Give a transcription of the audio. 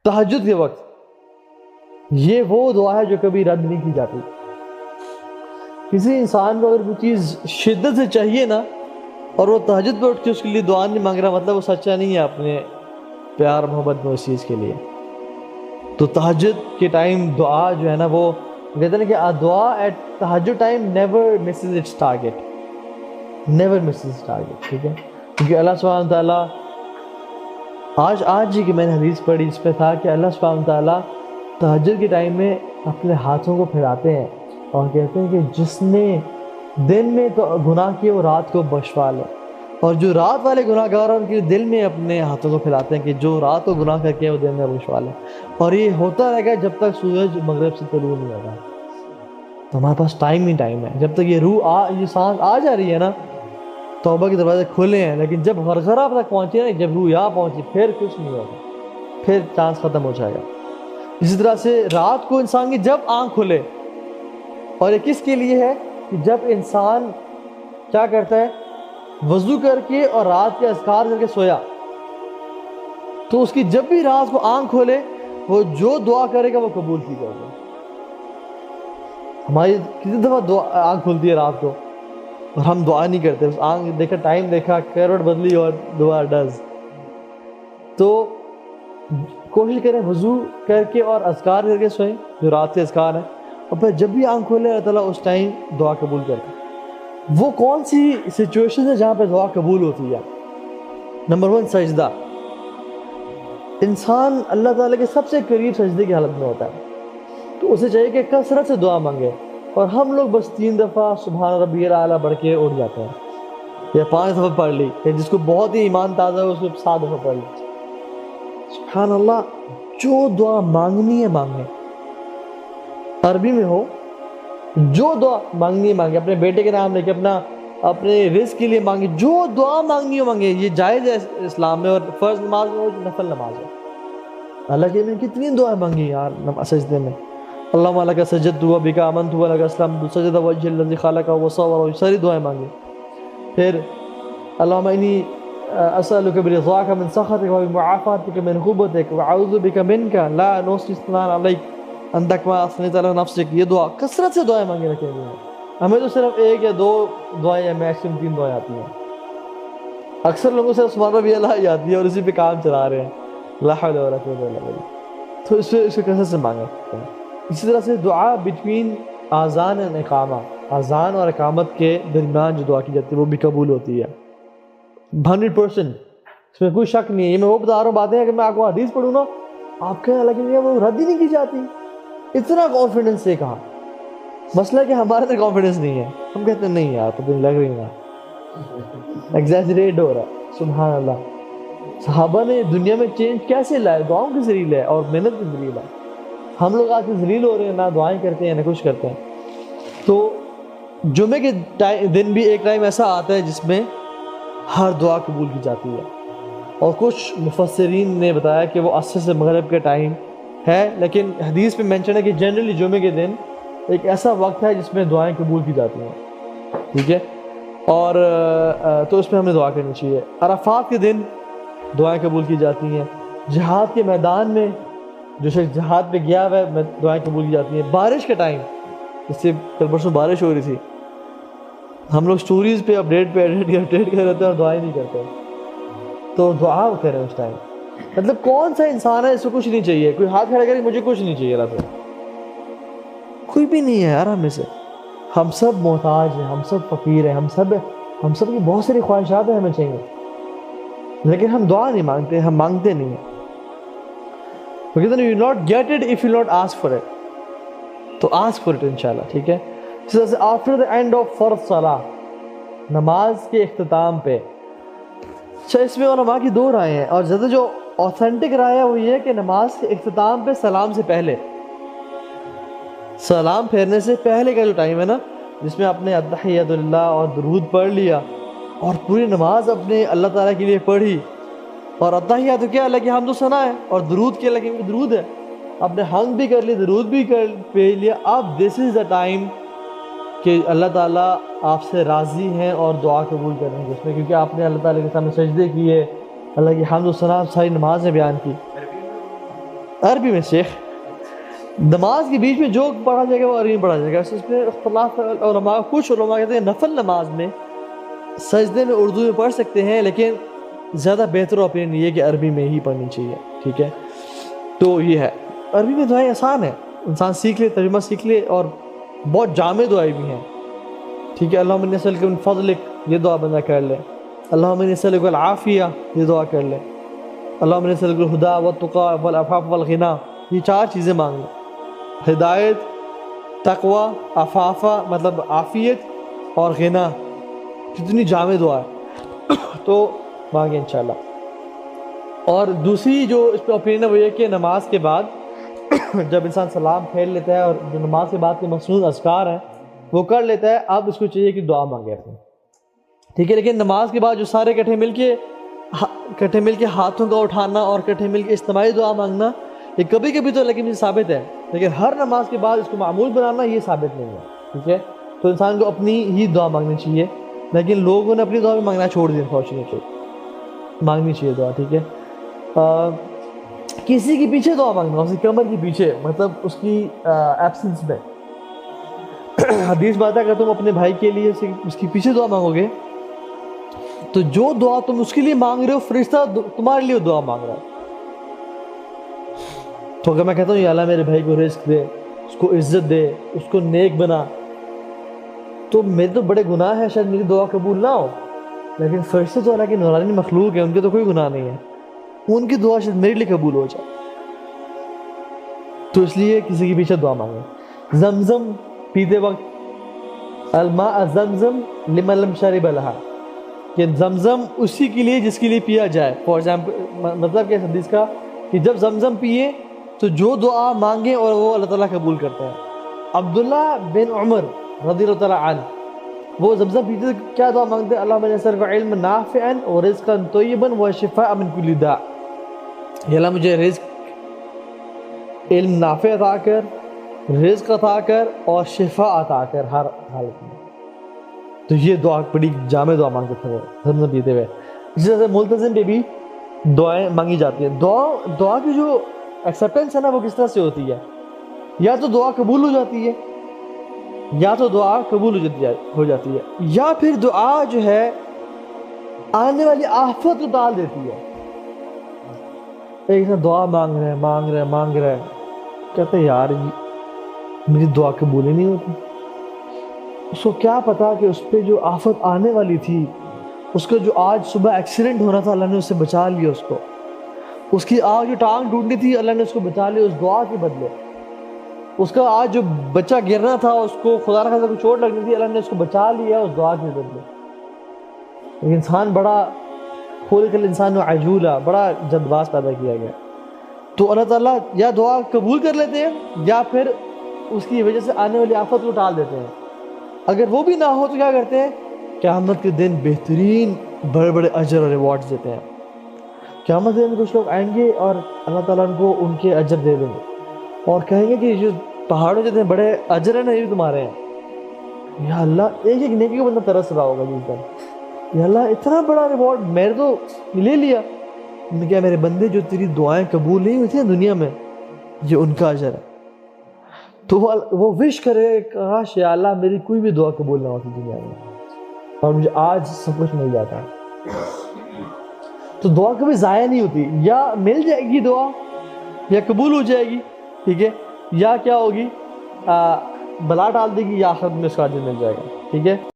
تہجد کے وقت یہ وہ دعا ہے جو کبھی رد نہیں کی جاتی. کسی انسان کو اگر کوئی چیز شدت سے چاہیے نا اور وہ تہجد پہ اٹھ کے اس کے لیے دعا نہیں مانگ رہا، مطلب وہ سچا نہیں ہے اپنے پیار محبت میں اس چیز کے لیے. تو تہجد کے ٹائم دعا جو ہے نا، وہ کہتے ہیں کہ دعا ایٹ تہجد time never Mrs its target, never Mrs its target. ٹھیک ہے، کیونکہ اللہ سبحانہ تعالیٰ آج ہی کہ میں نے حدیث پڑھی اس پہ تھا کہ اللہ سبحانہ تعالیٰ تہجد کے ٹائم میں اپنے ہاتھوں کو پھیلاتے ہیں اور کہتے ہیں کہ جس نے دن میں تو گناہ کیے وہ رات کو بخشوا لے، اور جو رات والے گناہ گار ہیں ان کے دل میں اپنے ہاتھوں کو پھیلاتے ہیں کہ جو رات کو گناہ کر کے وہ دن میں بخشوا لے. اور یہ ہوتا رہے گا جب تک سورج مغرب سے طلوع نہیں ہوگا. تو ہمارے پاس ٹائم ہی ٹائم ہے. جب تک یہ سانس آ جا رہی ہے نا، توبہ کے دروازے کھلے ہیں، لیکن جب غرغرہ تک پہنچے نا، جب روح یہاں پہنچی، پھر کچھ نہیں ہوگا، پھر چانس ختم ہو جائے گا. اسی طرح سے رات کو انسان کی جب آنکھ کھلے، اور یہ کس کے لیے ہے کہ جب انسان کیا کرتا ہے، وضو کر کے اور رات کے اذکار کر کے سویا، تو اس کی جب بھی رات کو آنکھ کھولے وہ جو دعا کرے گا وہ قبول کی جائے گا. ہماری کتنی دفعہ آنکھ کھلتی ہے رات کو اور ہم دعا نہیں کرتے، بس آنکھ دیکھا، ٹائم دیکھا، کروٹ بدلی اور دعا ڈز. تو کوشش کریں وضو کر کے اور اذکار کر کے سوئیں جو رات کے اذکار ہیں، اور پھر جب بھی آنکھ کھولے اللہ تعالیٰ اس ٹائم دعا قبول کرتا ہے. وہ کون سی سچویشن ہے جہاں پہ دعا قبول ہوتی ہے؟ نمبر 1 سجدہ. انسان اللہ تعالیٰ کے سب سے قریب سجدے کی حالت میں ہوتا ہے، تو اسے چاہیے کہ کثرت سے دعا مانگے. اور ہم لوگ بس 3 دفعہ سبحان ربی الاعلیٰ پڑھ کے اٹھ جاتے ہیں، یا 5 دفعہ پڑھ لی، یا جس کو بہت ہی ایمان تازہ ہے اس کو 7 دفعہ پڑھ لی. سبحان اللہ، جو دعا مانگنی ہے مانگے، عربی میں ہو، جو دعا مانگنی ہے مانگے. اپنے بیٹے کے نام لے کے اپنے رزق کے لیے مانگے، جو دعا مانگنی ہو مانگے. یہ جائز ہے اسلام میں، اور فرض نماز میں ہو، نفل نماز ہے. اللہ کے میں کتنی دعائیں مانگی یار سجدے میں. اللہم لک سجدت وبک آمنت ولک اسلمت سجد وجہ الذی خلق وصور، ساری دعائیں مانگی. پھر اللہم انی اسألک برضاک من سخطک وبمعافاتک من غضبک واعوذ بک منک لا احصی ثناء علیک انت کما اثنیت علی نفسک. یہ دعا کثرت سے دعائیں مانگے رکھے ہوئے ہیں. ہمیں تو صرف 1 یا 2 دعائیں یا میکسیمم 3 دعائیں آتی ہیں. اکثر لوگوں سے سبحان ربی اللہ آتی ہے اور اسی پہ کام چلا رہے ہیں. لا حول ولا قوت الا باللہ. تو اس کو کثرت سے مانگا. اسی طرح سے دعا بٹوین آذان اور اقامہ، اذان اور اقامت کے درمیان جو دعا کی جاتی ہے وہ بھی قبول ہوتی ہے 100%. اس میں کوئی شک نہیں ہے. یہ میں وہ بتا رہا ہوں باتیں، اگر میں آپ کو حدیث پڑھوں نا آپ کہنے لگیں گے وہ رد ہی نہیں کی جاتی. اتنا کانفیڈنس سے کہا. مسئلہ کہ ہمارے اندر کانفیڈنس نہیں ہے. ہم کہتے ہیں نہیں یار پتہ نہیں لگ رہی نا، ایگزیجریٹ ہو رہا ہے. سبحان اللہ، صحابہ نے دنیا میں چینج کیسے لائے؟ دعاؤں کے ذریعے لائے اور محنت کے ذریعے لائے. ہم لوگ آج ذلیل ہو رہے ہیں، نہ دعائیں کرتے ہیں نہ کچھ کرتے ہیں. تو جمعے کے دن بھی ایک ٹائم ایسا آتا ہے جس میں ہر دعا قبول کی جاتی ہے. اور کچھ مفسرین نے بتایا کہ وہ عصر سے مغرب کے ٹائم ہے، لیکن حدیث میں مینشن ہے کہ جنرلی جمعے کے دن ایک ایسا وقت ہے جس میں دعائیں قبول کی جاتی ہیں. ٹھیک ہے، اور تو اس میں ہمیں دعا کرنی چاہیے. عرفات کے دن دعائیں قبول کی جاتی ہیں. جہاد کے میدان میں جو شخص جہاد پہ گیا ہوا ہے دعائیں قبول کی جاتی ہیں. بارش کے ٹائم، اس سے کل پرسوں بارش ہو رہی تھی، ہم لوگ سٹوریز پہ اپڈیٹ کر رہتے ہیں اور دعائیں نہیں کرتے. تو دعا کریں اس ٹائم. مطلب کون سا انسان ہے اس کو کچھ نہیں چاہیے؟ کوئی ہاتھ کھڑا کرے مجھے کچھ نہیں چاہیے اللہ سے، کوئی بھی نہیں ہے یار ہم میں سے. ہم سب محتاج ہیں، ہم سب فقیر ہیں، ہم سب کی بہت ساری خواہشات ہیں ہمیں چاہیے، لیکن ہم دعا نہیں مانگتے، ہم مانگتے نہیں ہیں. کہتے ہیں you not get it if you not ask for it. تو ask for it انشاءاللہ. ٹھیک ہے. after the end of فرض صلاح، نماز کے اختتام پہ. اچھا، اس میں علماء کی 2 رائے ہیں، اور زیادہ جو اوتھینٹک رائے ہے وہ یہ ہے کہ نماز کے اختتام پہ سلام سے پہلے، سلام پھیرنے سے پہلے کا جو ٹائم ہے نا، جس میں آپ نے التحیۃ للہ اور درود پڑھ لیا اور پوری نماز اپنے اللہ تعالیٰ کے لیے پڑھی، اور التحیۃ تو کیا اللہ کی حمد و ثنا ہے، اور درود کیا اللہ کی درود ہے، آپ نے حمد بھی کر لی، درود بھی پڑھ لیا. اب دس از دا ٹائم کہ اللہ تعالیٰ آپ سے راضی ہیں اور دعا قبول کریں گے اس میں، کیونکہ آپ نے اللہ تعالیٰ کے سامنے سجدے کیے، اللہ کی حمد و ثنا ساری نماز میں بیان کی. عربی میں شیخ نماز کے بیچ میں جو پڑھا جائے گا وہ عربی میں پڑھا جائے گا. اس میں اختلاف علماء, کچھ علماء کہتے ہیں نفل نماز میں سجدے میں اردو میں پڑھ سکتے ہیں, لیکن زیادہ بہتر اوپینین یہ ہے کہ عربی میں ہی پڑھنی چاہیے. ٹھیک ہے, تو یہ ہے. عربی میں دعائیں آسان ہیں, انسان سیکھ لے, ترجمہ سیکھ لے, اور بہت جامع دعائیں بھی ہیں. ٹھیک ہے, اللہم انی اسألک من فضلک, یہ دعا بندہ کر لے. اللہم انی اسألک العافیہ, یہ دعا کر لے. اللہم انی اسألک الہدی والتقی والعفاف والغنی, یہ 4 چیزیں مانگ لیں. ہدایت, تقوی, عفافہ مطلب عافیت, اور غنا. کتنی جامع دعا ہے, تو مانگیں انشاءاللہ. اور دوسری جو اس پہ اوپینین ہے وہ یہ کہ نماز کے بعد جب انسان سلام پھیر لیتا ہے اور جو نماز کے بعد کے مصنون اذکار ہیں وہ کر لیتا ہے, اب اس کو چاہیے کہ دعا مانگے اپنی. ٹھیک ہے, لیکن نماز کے بعد جو سارے اکٹھے مل کے ہاتھوں کا اٹھانا اور اکٹھے مل کے اجتماعی دعا مانگنا, یہ کبھی کبھی تو لیکن یہ ثابت ہے, لیکن ہر نماز کے بعد اس کو معمول بنانا یہ ثابت نہیں ہے. ٹھیک ہے, تو انسان کو اپنی ہی دعا مانگنی چاہیے, لیکن لوگوں نے اپنی دعا میں مانگنا چھوڑ دیا. مانگنی چاہیے دعا. ٹھیک ہے, کسی کے پیچھے دعا مانگنا, اس کی کمر کے پیچھے, مطلب اس کی ایبسنس میں. حدیث بات ہے کہ تم اپنے بھائی کے لیے اس کے پیچھے دعا مانگو گے تو جو دعا تم اس کے لیے مانگ رہے ہو فرشتہ تمہارے لیے دعا مانگ رہا ہے. تو اگر میں کہتا ہوں یا اللہ میرے بھائی کو رزق دے, اس کو عزت دے, اس کو نیک بنا, تو میرے تو بڑے گناہ ہیں, شاید میری دعا قبول نہ ہو, لیکن فرشتے تو اللہ کی نورانی مخلوق ہے, ان کے تو کوئی گناہ نہیں ہے, ان کی دعا شاید میرے لیے قبول ہو جائے. تو اس لیے کسی کے پیچھے دعا مانگیں. زمزم پیتے وقت الماء زمزم لمن لم شرب لها, کہ زمزم اسی کے لیے جس کے لیے پیا جائے. فار ایگزامپل مطلب کہ حدیث کا کہ جب زمزم پیے تو جو دعا مانگیں اور وہ اللہ تعالیٰ قبول کرتا ہے. عبداللہ بن عمر رضی اللہ تعالیٰ عنہ وہ زمزم پیتے تو کیا دعا مانگتے ہیں؟ اللہم انی اسألک علما نافعا ورزقا طیبا وشفاء من کل داء. یا اللہ مجھے رزق, علم نافع عطا کر, رزق عطا کر, اور شفا عطا کر ہر حالت میں. تو یہ دعا بڑی جامع دعا مانگتے تھے وہ زمزم پیتے ہوئے. اسی طرح سے ملتزم پہ بھی دعائیں مانگی جاتی ہیں. دعا کی جو ایکسیپٹنس ہے نا وہ کس طرح سے ہوتی ہے, یا تو دعا قبول ہو جاتی ہے, ہو جاتی ہے, یا پھر دعا جو ہے آنے والی آفت کو ٹال دیتی ہے. ایک نے دعا مانگ رہے کہتے ہیں یار میری دعا قبول ہی نہیں ہوتی. اس کو کیا پتا کہ اس پہ جو آفت آنے والی تھی, اس کا جو آج صبح ایکسیڈنٹ ہونا تھا اللہ نے اس سے بچا لیا, اس کی آج جو ٹانگ ٹوٹنی تھی اللہ نے اس کو بچا لیا اس دعا کے بدلے. اس کا آج جو بچہ گرنا تھا, اس کو خدا نخواستہ کوئی چوٹ لگنی تھی, اللہ نے اس کو بچا لیا اس دعا کے بدلے. لیکن انسان بڑا خلق الانسان عجولا, بڑا جلد باز پیدا کیا گیا. تو اللہ تعالیٰ یا دعا قبول کر لیتے ہیں یا پھر اس کی وجہ سے آنے والی آفت کو ٹال دیتے ہیں. اگر وہ بھی نہ ہو تو کیا کرتے ہیں, قیامت کے دن بہترین بڑے بڑے اجر اور ریوارڈز دیتے ہیں. قیامت کے دن کچھ لوگ آئیں گے اور اللہ تعالیٰ ان کو ان کے اجر دے دیں گے اور کہیں گے کہ جو پہاڑوں جتنے بڑے اجر ہیں نا یہ بھی تمہارے ہیں. یا اللہ, ایک نیکی کو بندہ ترس رہا ہوگا جس دن, یا اللہ اتنا بڑا ریوارڈ میں نے تو لے لیا. میں کیا میرے بندے جو تیری دعائیں قبول نہیں ہوئی تھیں دنیا میں, یہ ان کا اجر ہے. تو وہ وش کرے کاش یا اللہ میری کوئی بھی دعا قبول نہ ہوتی دنیا میں اور مجھے آج سب کچھ مل جاتا ہے. تو دعا کبھی ضائع نہیں ہوتی, یا مل جائے گی دعا یا قبول ہو جائے گی. ٹھیک ہے, یا کیا ہوگی بلا ٹال دے گی, یا آخرت میں اس کا اجر مل جائے گا. ٹھیک ہے.